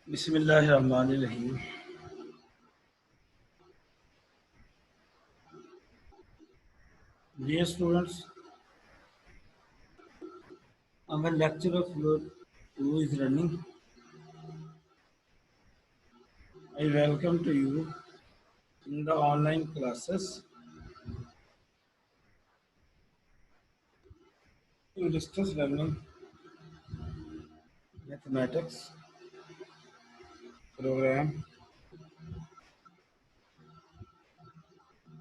बिस्मिल्लाहिर्रहमानिर्रहीम। Dear students, our lecture of floor 2 is running. I welcome to you in the online classes in distance learning mathematics program.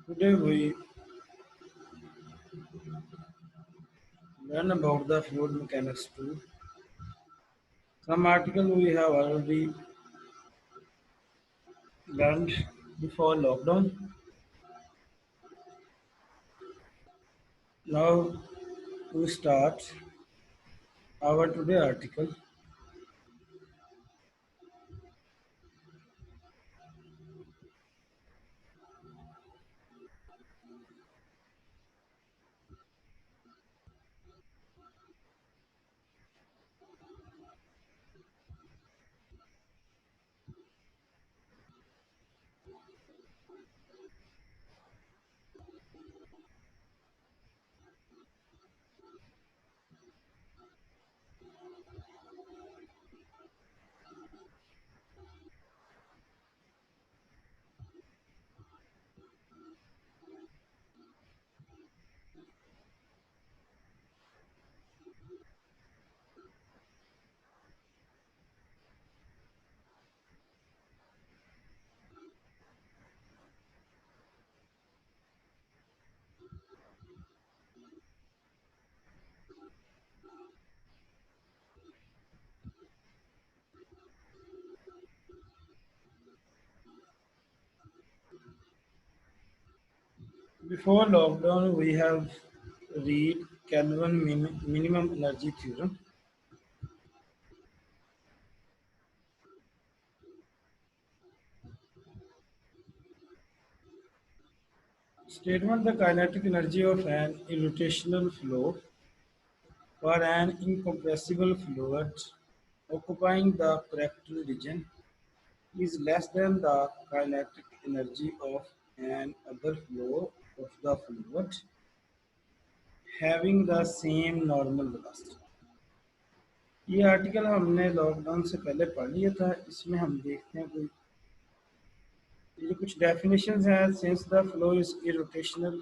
Today we learn about the fluid mechanics too. Some article we have already learned before lockdown. Now we start our today article. Before lockdown, we have read Kelvin minimum energy theorem. Statement: the kinetic energy of an irrotational flow for an incompressible fluid occupying the correct region is less than the kinetic energy of an other flow of the fluid having the same normal velocity. ये article हमने lockdown से पहले पढ़ लिया था। इसमें हम देखते हैं कोई ये कुछ डेफिनेशंस हैं। Since the flow is irrotational,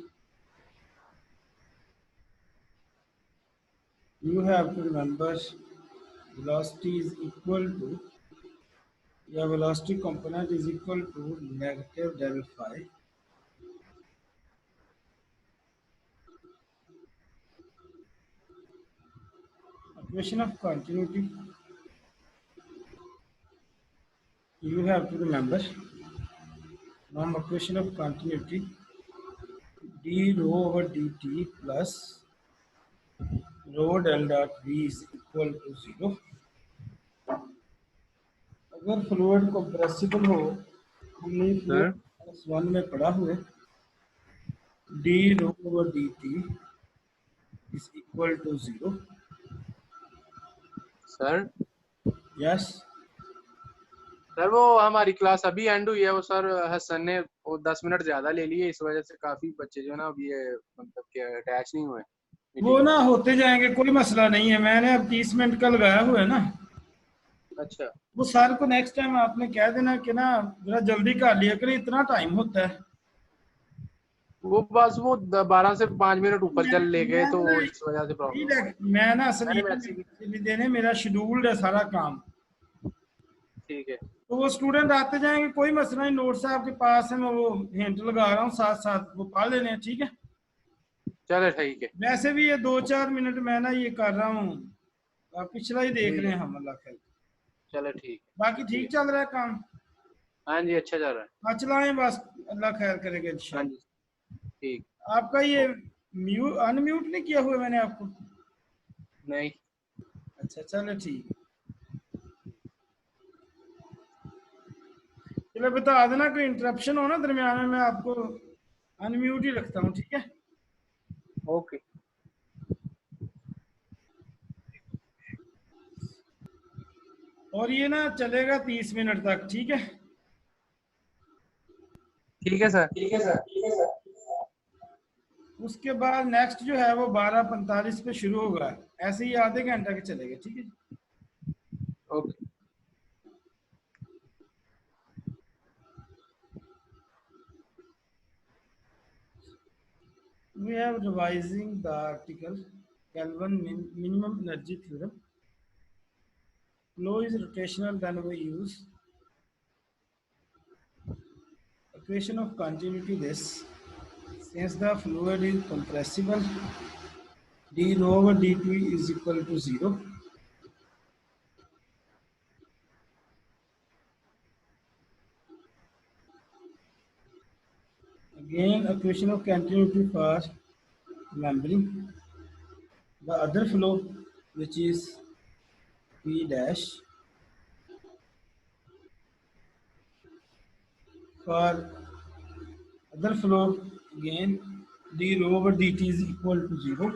you have to remember velocity is equal to या velocity component is equal to negative del phi equation of continuity. You have to remember from equation of continuity d rho over dt plus rho del dot v is equal to 0. अगर fluid compressible हो, हमने fluid sir class 1 में पढ़ा हुआ d rho over dt is equal to 0. Sir Yes. Sir वो हमारी class अभी and हुई है। वो सर हसन ने वो 10 मिनट ज्यादा ले लिए, इस वजह से काफी बच्चे जो है ना अभी ये मतलब कि अटैच नहीं हुए वो मीटिंग में। ना होते जाएंगे, कोई मसला नहीं है। मैंने अब 30 मिनट का लगाया हुआ है ना। अच्छा वो सर को नेक्स्ट टाइम आपने कह देना कि ना जरा जल्दी कर लिया करें, इतना टाइम होता है। वो बस वो 12 से 5 मिनट ऊपर मैं चल ले गए मैं तो ना इस वजह से प्रॉब्लम हुआ। मैं ना असल मैंने ये मैसेज भी देने मेरा शेड्यूल्ड है सारा काम। ठीक है तो वो स्टूडेंट आते जाएंगे, कोई मसला नहीं। नोट्स आपके पास है, मैं वो हिंट लगा रहा हूँ, साथ साथ वो पढ़ लेने हैं, ठीक है। चलो ठीक है वैसे भी ये 2-4 मिनट मैं ना ये कर रहा हूँ, आप पिछला ही देख ठीक रहे है। हैं हम, अल्लाह खैर। चलो ठीक बाकी है ठीक ठीक। चल रहा है काम। हाँ जी अच्छा चल रहा है। हाँ चलाएं बस, अल्लाह खैर करेगा हाँ इंशाल्लाह। जी ठीक। आपका ये ओके अनम्यूट नहीं किया हुआ मैंने आपको? नहीं अच्छा चलो ठीक है। चलो बता देना, कोई इंटरप्शन हो ना दरमियान में, मैं आपको अनम्यूट ही रखता हूँ, ठीक है। ओके और और ये ना चलेगा 30 मिनट तक, ठीक है। ठीक है सर। उसके बाद नेक्स्ट जो है वो 12:45 पे शुरू होगा। ऐसे ही आधे घंटे के चलेगा, ठीक है। Okay. We have revising the article Kelvin minimum energy theorem. Flow is rotational, then we use equation of continuity this. Since the fluid is compressible, d rho over dt is equal to 0. Again, equation of continuity for remembering the other flow, which is P dash. For other flow, again d rho over dt is equal to 0.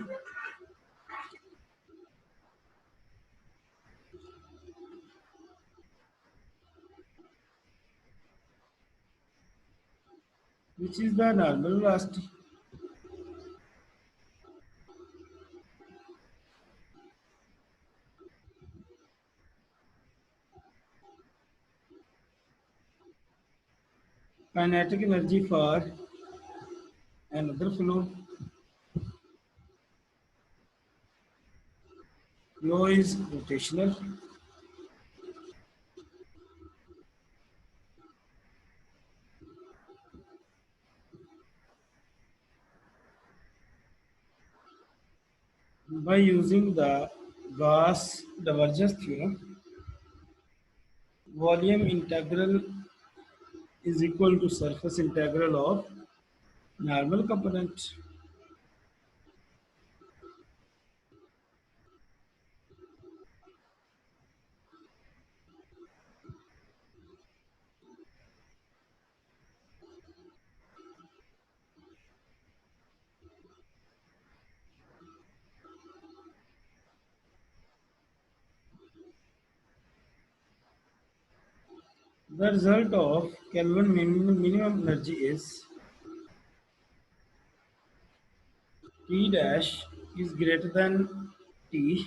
Which is the normal velocity. Kinetic energy for another flow. Flow is rotational. By using the Gauss divergence theorem, volume integral is equal to surface integral of normal component. The result of Kelvin minimum energy is T dash is greater than T,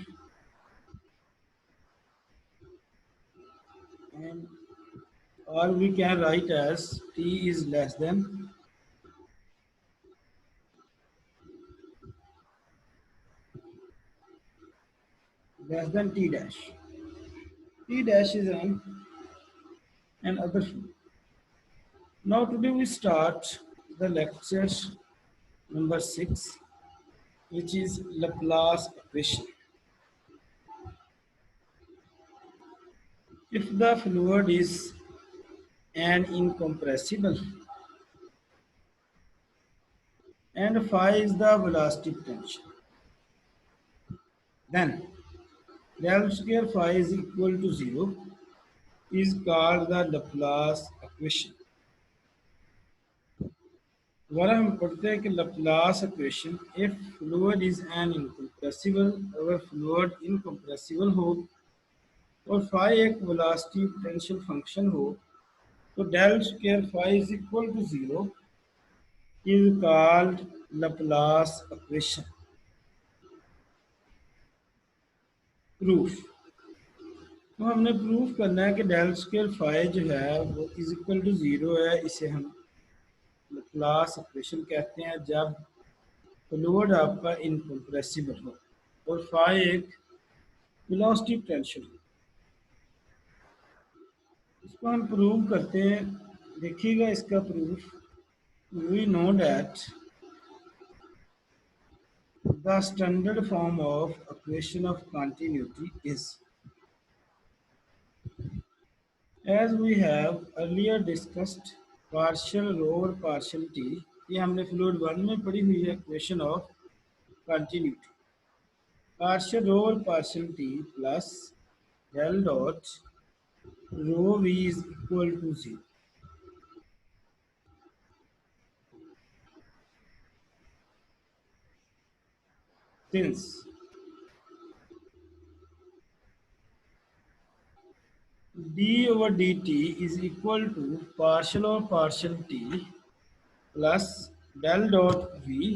and or we can write as T is less than T dash. T dash is an other flow. Now today we start the lecture number 6, which is Laplace equation. If the fluid is an incompressible and phi is the velocity potential, then del square phi is equal to 0 is called the Laplace equation. अगर हम पढ़ते हैं कि Laplace equation, if fluid is an incompressible, अगर fluid incompressible हो और phi एक velocity potential function हो, तो del square phi is equal to 0 is called Laplace equation. Proof. तो हमने प्रूफ करना है कि डेल स्क्वायर फाई जो है वो इज इक्वल टू 0 है। इसे हम लाप्लास इक्वेशन कहते हैं जब फ्लूइड आपका इनकम्प्रेसिबल हो और फाई एक वेलोसिटी पोटेंशियल हो। इसको हम प्रूव करते हैं, देखिएगा इसका proof. We know that the standard form of equation of continuity is, as we have earlier discussed, partial rho और partial t, ये हमने फ्लूइड 1 में पढ़ी हुई है equation of continuity. partial rho और partial t plus del dot rho v is equal to 0. Since d over d t is equal to partial और partial t plus del dot v.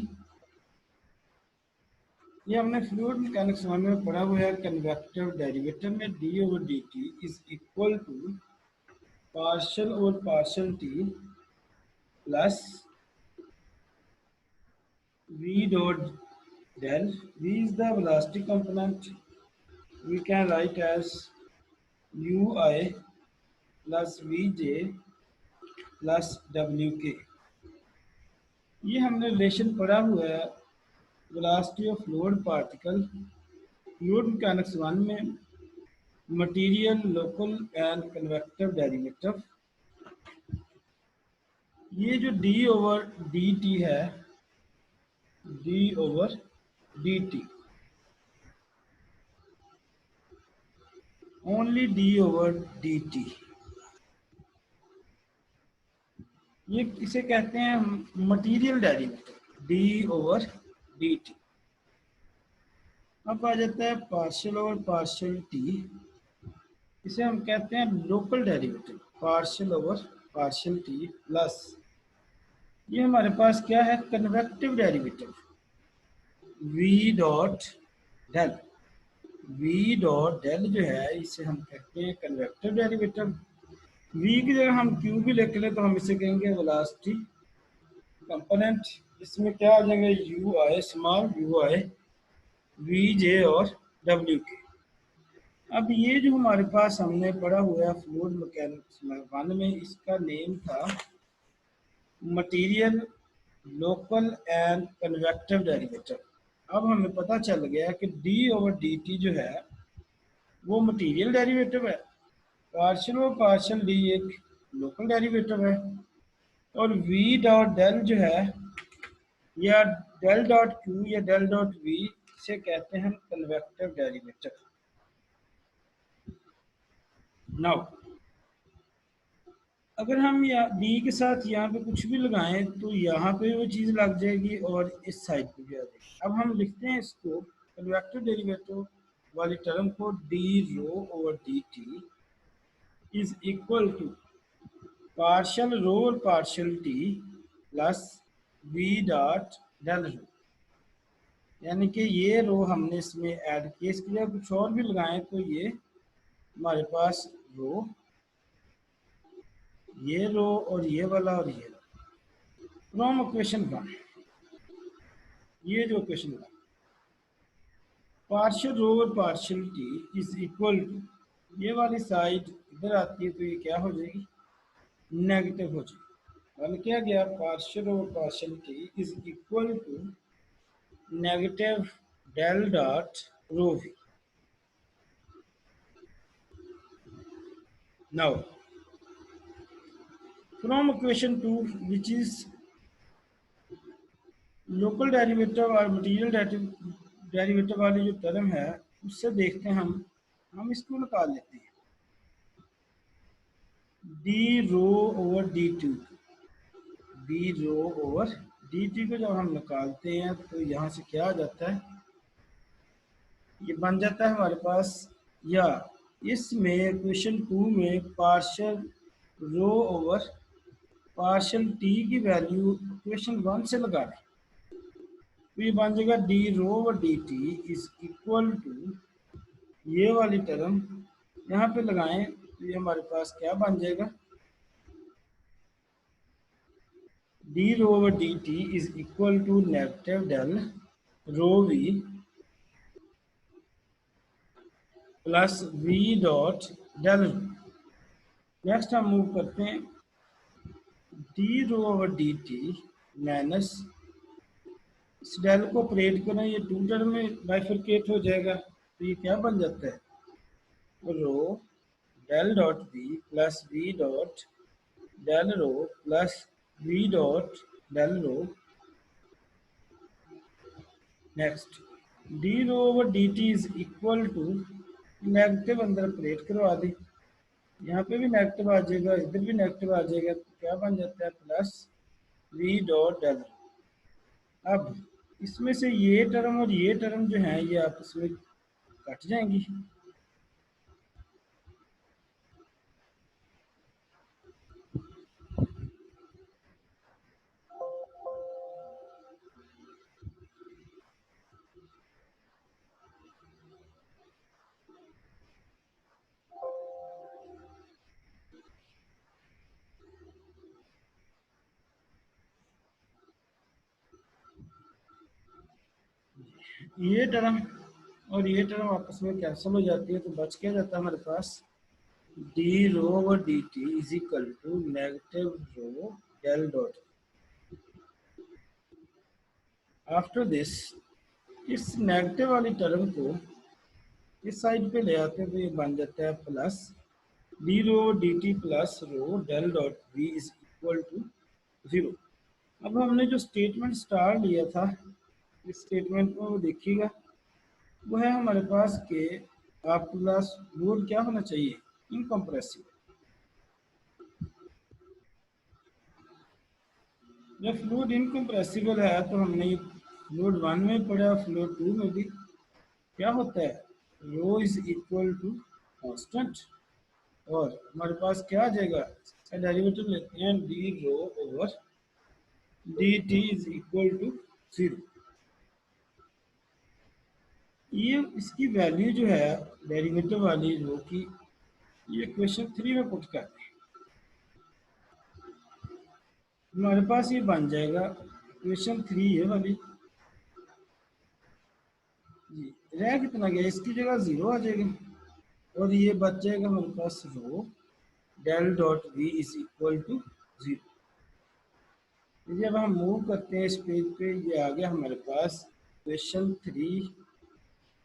ये हमने fluid mechanics one में पढ़ा हुआ है। Convective derivative में d over d t is equal to partial और partial t plus v dot del. V is the velocity component. We can write as ui plus vj plus wk. ये हमने relation पढ़ा हुआ है velocity of fluid particle fluid mechanics one में, material local and convective derivative. ये जो d over d t है, d over d t, only d over d t, ये इसे कहते हैं material derivative d over d t. अब आ जाता है पार्शियल ओवर पार्शियल टी, इसे हम कहते हैं local derivative partial over partial t plus ये हमारे पास क्या है, convective derivative v dot del. V dot del जो है इसे हम कहते हैं कन्वेक्टिव डेरिवेटिव। v की जगह हम q भी लिख लें तो हम इसे कहेंगे वेलोसिटी कंपोनेंट। इसमें क्या आ जाएंगे, u i, small u i, v j और डब्ल्यू के। अब ये जो हमारे पास हमने पढ़ा हुआ है फ्लूइड मैकेनिक्स वन में, इसका नेम था material local and convective derivative. अब हमें पता चल गया कि d ओवर dt जो है वो मटेरियल डेरिवेटिव है, पार्शियल और पार्शियल डी एक लोकल डेरिवेटिव है, और v डॉट डेल जो है या डेल डॉट q या डेल डॉट v से कहते हैं कन्वेक्टिव डेरिवेटिव। नाउ अगर हम या d के साथ यहाँ पे कुछ भी लगाएं तो यहाँ पे वो चीज़ लग जाएगी और इस साइड पे भी आ जाएगी। अब हम लिखते हैं इसको कन्वेक्टिव डेरिवेटिव वाली टर्म को d rho over d t is equal to partial rho और partial t plus v dot del rho. यानी कि ये रो हमने इसमें ऐड किया, इसके लिए कुछ और भी लगाएं तो ये हमारे पास रो, ये रो और ये वाला और ये रो फ्रॉम इक्वेशन वन। ये जो इक्वेशन वन, पार्शियल रो और partial t is equal to, ये वाली साइड इधर आती है तो ये क्या हो जाएगी, नेगेटिव हो जाएगी। बन क्या गया, पार्शियल रो और partial t is equal to negative del dot rho v. Now from equation two which is local derivative और मटेरियल डेरिवेटिव वाली जो टर्म है उससे देखते हैं हम इसको निकाल लेते हैं। D rho over d two, d rho over d t को जब हम निकालते हैं तो यहाँ से क्या आ जाता है, ये बन जाता है हमारे पास, या इसमें इक्वेशन टू में partial rho over partial t की वैल्यू इक्वेशन वन से लगा दें तो ये बन जाएगा d rho over d t is equal to, ये वाली टर्म यहाँ पे लगाएं तो ये हमारे पास क्या बन जाएगा, d rho over d t is equal to negative del rho v plus v dot del rho. Next हम मूव करते हैं, d rho over d t minus इस डेल को ऑपरेट करें, ये टू टर्म में बाइफरकेट हो जाएगा तो ये क्या बन जाता है, rho del dot v plus v dot del rho plus v dot del rho. Next d rho over d t is equal to, negative अंदर ऑपरेट करवा दें, यहाँ पे भी नेगेटिव आ जाएगा, इधर भी नेगेटिव आ जाएगा तो क्या बन जाता है, plus v dot del rho. अब इसमें से ये टर्म और ये टर्म जो है ये आपस में कट जाएंगी, ये टर्म और ये टर्म आपस में कैंसिल हो जाती है, तो बच क्या जाता है हमारे पास, d rho over d t is equal to negative rho del dot. After this, इस नेगेटिव वाली टर्म को इस साइड पे ले आते हैं तो ये बन जाता है plus d rho d t plus rho del dot v is equal to zero. अब हमने जो स्टेटमेंट स्टार लिया था, इस स्टेटमेंट को देखिएगा, वो है हमारे पास के आपके पास लोड क्या होना चाहिए, इनकम्प्रेसिबल। जब फ्लूइड इनकम्प्रेसिबल है तो हमने ये फ्लूइड वन में पढ़ा, फ्लूइड टू में भी क्या होता है, रो इज इक्वल टू कांस्टेंट, और हमारे पास क्या आ जाएगा, इसका डेरिवेटिव लेते हैं, d rho over d t is equal to zero. ये इसकी वैल्यू जो है डेरिवेटिव वाली रो की, ये क्वेश्चन 3 में पुट करते हैं, हमारे पास ये बन जाएगा क्वेश्चन 3 है वाली जी। रह कितना गया, इसकी जगह जीरो आ जाएगा और ये बच जाएगा हमारे पास rho del dot v is equal to zero. जब हम मूव करते हैं इस पेज पे, ये आ गया हमारे पास question 3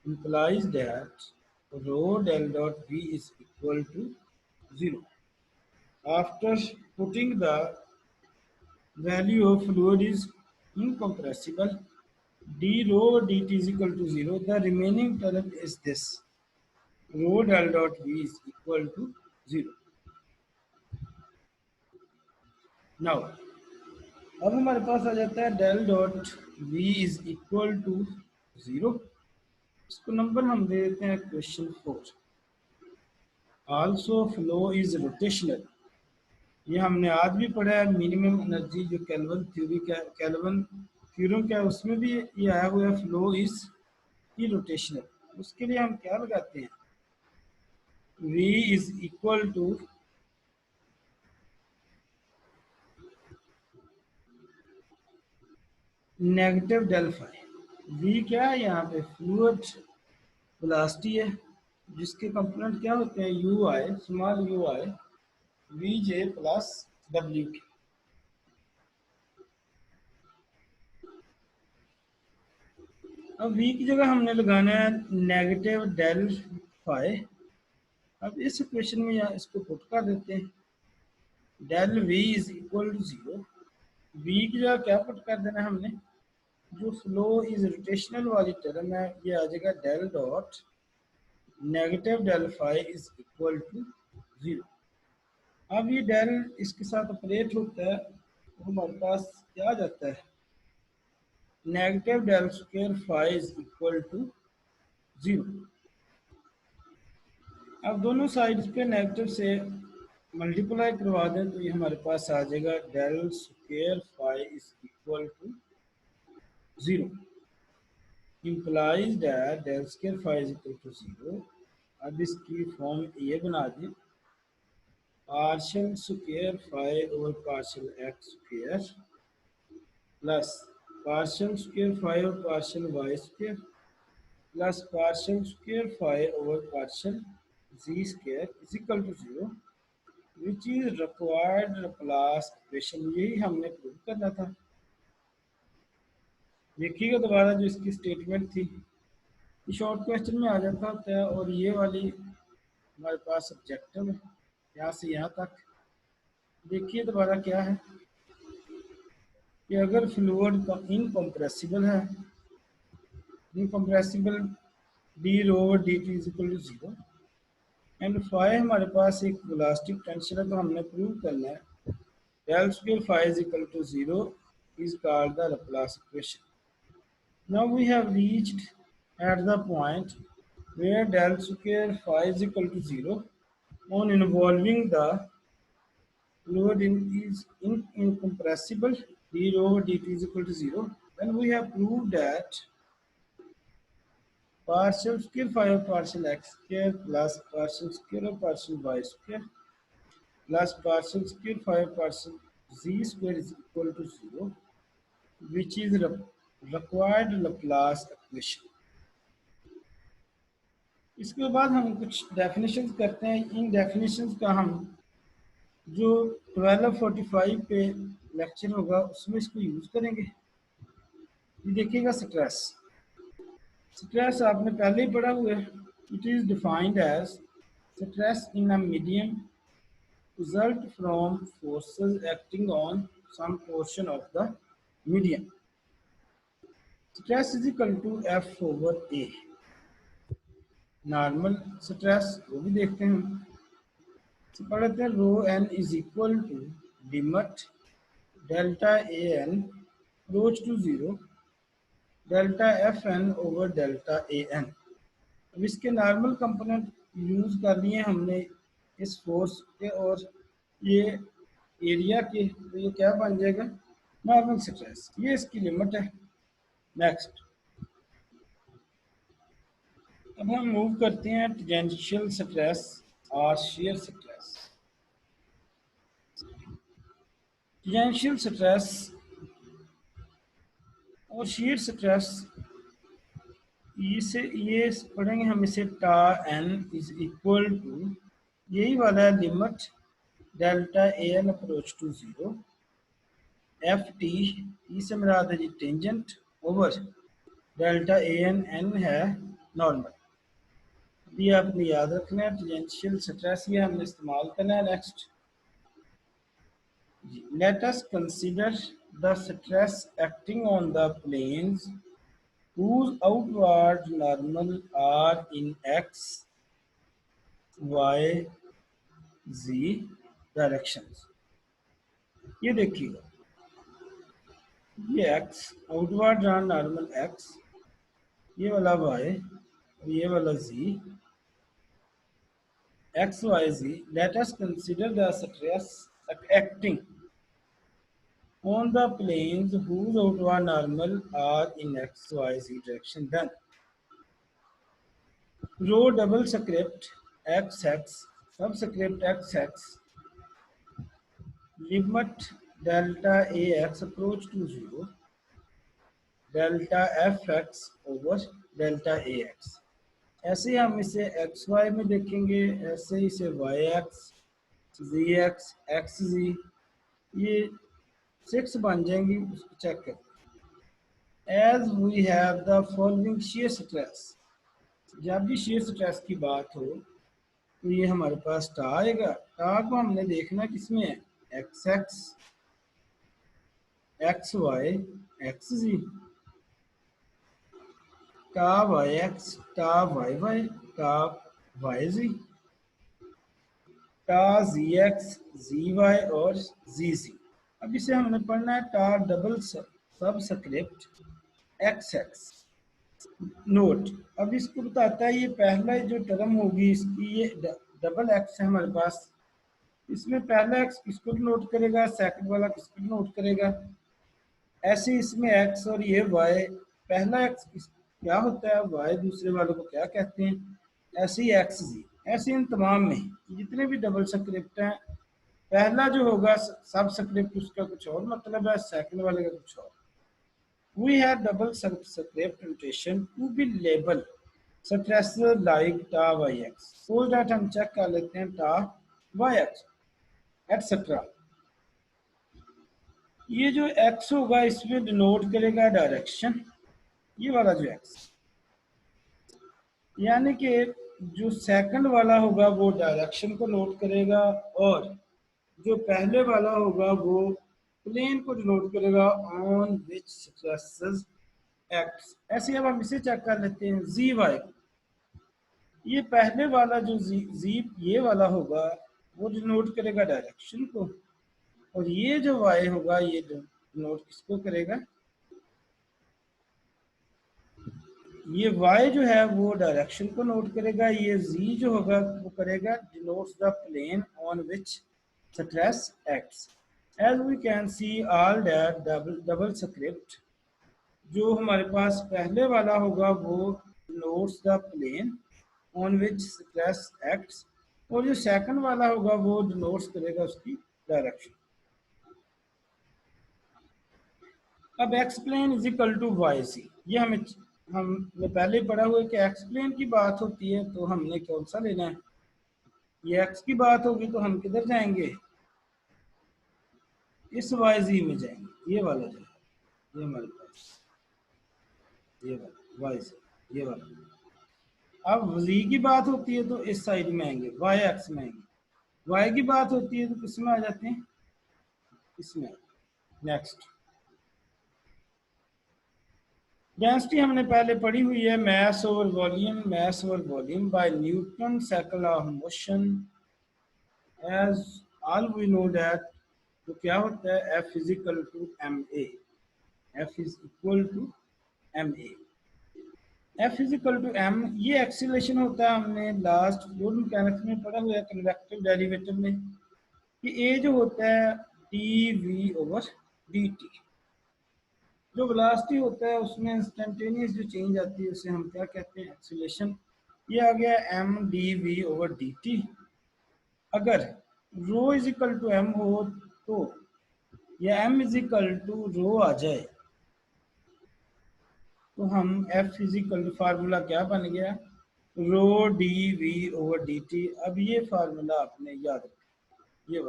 implies that rho del dot v is equal to zero. After putting the value of fluid is incompressible, d rho dt is equal to zero. The remaining term is this, rho del dot v is equal to zero. Now, अब हमारे पास आ जाता है del dot v is equal to zero. इसको number हम दे देते हैं question 4। Also flow is rotational, ये हमने आज भी पढ़ा है, मिनिमम एनर्जी जो कैल्विन थ्योरी का, कैल्विन थ्योरम क्या है, उसमें भी ये आया हुआ है, फ्लो इज इरोटेशनल। उसके लिए हम क्या लगाते हैं, v is equal to negative del phi. v क्या है यहाँ पे, फ्लूइड वेलोसिटी है, जिसके कंपोनेंट क्या होते हैं, u i, small u i, v j plus डब्ल्यू के। अब v की जगह हमने लगाना है नेगेटिव डेल फाई। अब इस इक्वेशन में यहाँ इसको पुट कर देते हैं, del v is equal to zero. v की जगह क्या पुट कर देना है हमने, जो फ्लो इज रोटेशनल वाली टर्म है, ये आ जाएगा del dot negative del phi is equal to zero. अब ये डेल इसके साथ ऑपरेट होता है तो हमारे पास क्या आ जाता है, negative del square phi is equal to zero. अब दोनों साइड्स पे नेगेटिव से मल्टीप्लाई करवा दें तो ये हमारे पास आ जाएगा del square phi is equal to zero. implies that del square phi is equal to zero। अब इसकी फॉर्म ये बना दें, partial square phi over partial x square plus partial square phi over partial y square plus partial square phi over partial z square is equal to zero, which is required Laplace equation. यही हमने prove करना था। देखिएगा दोबारा जो इसकी statement थी, ये शॉर्ट क्वेश्चन में आ जाता होता है, और ये वाली हमारे पास ऑब्जेक्टिव है यहाँ से यहाँ तक। देखिए दोबारा क्या है कि अगर फ्लूइड इनकम्प्रेसिबल है, incompressible d rho over d t is equal to zero, and phi हमारे पास एक इलास्टिक टेंशन है, तो हमने प्रूव करना है del square phi is equal to zero is called the Laplace equation. Now we have reached at the point where del square phi is equal to zero. On involving the fluid is incompressible, d rho over dt is equal to zero. Then we have proved that partial square phi of partial x square plus partial square of partial y square plus partial square phi of partial z square is equal to zero, which is required Laplace equation. इसके बाद हम कुछ definitions करते हैं। इन definitions का हम जो 12:45 पे लेक्चर होगा उसमें इसको यूज़ करेंगे। ये देखिएगा, स्ट्रेस। स्ट्रेस आपने पहले ही पढ़ा हुआ है। It is defined as stress in a medium result from forces acting on some portion of the medium. Stress is equal to F over A. Normal stress वो भी देखते हैं हम। तो पढ़ते हैं rho n is equal to limit delta a n approach to zero delta f n over delta a n. अब इसके नॉर्मल कंपोनेंट यूज कर लिए हमने इस फोर्स के और ये एरिया के, तो ये क्या बन जाएगा, नॉर्मल स्ट्रेस। ये इसकी लिमिट है। नेक्स्ट, अब हम मूव करते हैं टेंजेंशियल स्ट्रेस और शेयर स्ट्रेस। टेंजेंशियल स्ट्रेस और शेयर स्ट्रेस, ये पढ़ेंगे हम इसे टा एन इज इक्वल टू, यही वाला है limit delta a n approach to zero f t, ई से मेरा आता है जी tangent, over delta a n, n है नॉर्मल। ये आपने याद रखना है। टेंजेंशियल स्ट्रेस ये हमने इस्तेमाल करना है। Next, let us consider the stress acting on the planes whose outward normal are in x, y, z directions। ये देखिएगा, ये x आउटवर्ड नॉर्मल x, ये वाला y और ये वाला z, x, y, z। Let us consider the stress acting on the planes whose outward normal are in x, y, z direction। Then rho double script xx subscript xx limit delta ax approach to zero delta fx over delta ax। ऐसे हम इसे x Y में देखेंगे, ऐसे ही इसे y x, z x, x z, ये 6 बन जाएंगी। उसको चेक करें। As we have the following shear stress. जब भी शेयर स्ट्रेस की बात हो तो ये हमारे पास टा आएगा। टा को हमने देखना किसमें है, x x, x y, x z, tau y x, tau y y, tau y z, tau z x, जी वाई और जी जी। अब इसे हमने पढ़ना है टा डबल सब स्क्रिप्ट एक्स एक्स। नोट, अब इसको बताता है ये पहला जो टर्म होगी इसकी, ये डबल एक्स है हमारे पास, इसमें पहला एक्स किसको नोट करेगा, सेकंड वाला किसको नोट करेगा। ऐसे इसमें एक्स और ये वाई, पहला एक्स क्या होता है, वाई दूसरे वालों को क्या कहते हैं, ऐसे ही एक्स जी। ऐसे इन तमाम में जितने भी डबल स्क्रिप्ट हैं, पहला जो होगा सब स्क्रिप्ट उसका कुछ और मतलब है, सेकंड वाले का कुछ और। We have double script notation to be label stressor like ta yx। Suppose that हम चेक कर लेते हैं ta yx etc। ये जो x होगा इसमें डिनोट करेगा डायरेक्शन, ये वाला जो x, यानी कि जो सेकंड वाला होगा वो डायरेक्शन को नोट करेगा और जो पहले वाला होगा वो प्लेन को डिनोट करेगा ऑन विच स्ट्रेसेस एक्ट्स। ऐसे अब हम इसे चेक कर लेते हैं जी वाई। ये पहले वाला जो जी ये वाला होगा वो डिनोट करेगा डायरेक्शन को, और ये जो वाई होगा ये डिनोट किसको करेगा, ये वाई जो है वो डायरेक्शन को नोट करेगा, ये जी जो होगा वो करेगा denotes the plane on which stress acts. As we can see all that double script, जो हमारे पास पहले वाला होगा वो notes the plane on which stress acts, और जो सेकंड वाला होगा वो डिनोट्स करेगा उसकी डायरेक्शन। अब x plane is equal to y c, ये हमें हमने पहले ही पढ़ा हुआ है कि एक्स प्लेन की बात होती है तो हमने कौन सा लेना है, ये एक्स की बात होगी तो हम किधर जाएंगे, इस वाई जी में जाएंगे, ये वाला जो है, ये हमारे पास ये वाला वाई जी, ये वाला। अब जी की बात होती है तो इस साइड में आएंगे, वाई एक्स में आएंगे। वाई की बात होती है तो किस में आ जाते हैं, इसमें। नेक्स्ट डेंसिटी हमने पहले पढ़ी हुई है, mass over volume, mass over volume by Newton cycle of motion, as all we know that. तो क्या होता है, F is equal to m a, F is equal to m a, F is equal to m, ये acceleration होता है, हमने last fluid mechanics में पढ़ा हुआ है कन्वेक्टिव डेरिवेटिव में, कि ए जो होता है d v over d t, जो वेलोसिटी होता है उसमें इंस्टेंटेनियस जो चेंज आती है उसे हम क्या कहते हैं, एक्सीलरेशन। ये आ गया m d v over d t. अगर rho is equal to m हो तो, या m is equal to rho आ जाए तो हम f is equal to, formula क्या बन गया, rho d v over d t. अब ये फार्मूला आपने याद रखना, ये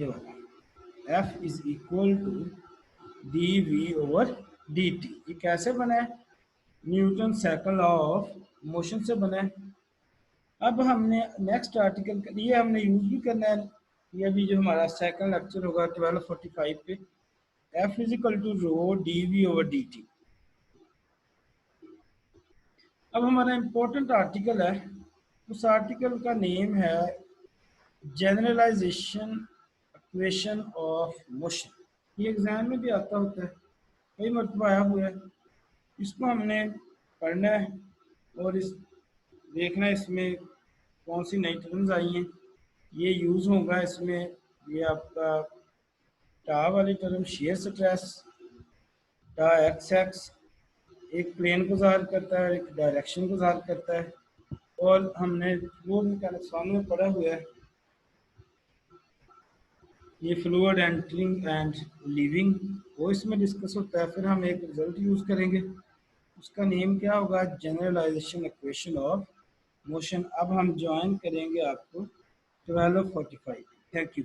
वाला f is equal to d v over d t. ये कैसे बना है, न्यूटन साइकिल ऑफ मोशन से बना है। अब हमने नेक्स्ट आर्टिकल ये हमने यूज भी करना है, ये अभी जो हमारा सेकंड लेक्चर होगा 12:45 पे, F is equal to rho d v over d t. अब हमारा इम्पोर्टेंट आर्टिकल है, उस आर्टिकल का नेम है जनरलाइजेशन इक्वेशन ऑफ मोशन। ये एग्जाम में भी आता होता है, कई मरतबा आया हुआ है। इसको हमने पढ़ना है और इस देखना है इसमें कौन सी नई टर्म्स आई हैं, ये यूज़ होगा इसमें। ये आपका टा वाली टर्म शेयर स्ट्रेस, टा एक्स एक्स एक प्लेन को ज़ाहिर करता है, एक डायरेक्शन को ज़ाहिर करता है। और हमने फ्लूइड मैकेनिक्स में पढ़ा हुआ है ये फ्लूइड एंटरिंग एंड लीविंग, वो इसमें डिस्कस होता है। फिर हम एक रिजल्ट यूज़ करेंगे, उसका नेम क्या होगा, जनरलाइजेशन इक्वेशन ऑफ मोशन। अब हम ज्वाइन करेंगे आपको 12:45। Thank you.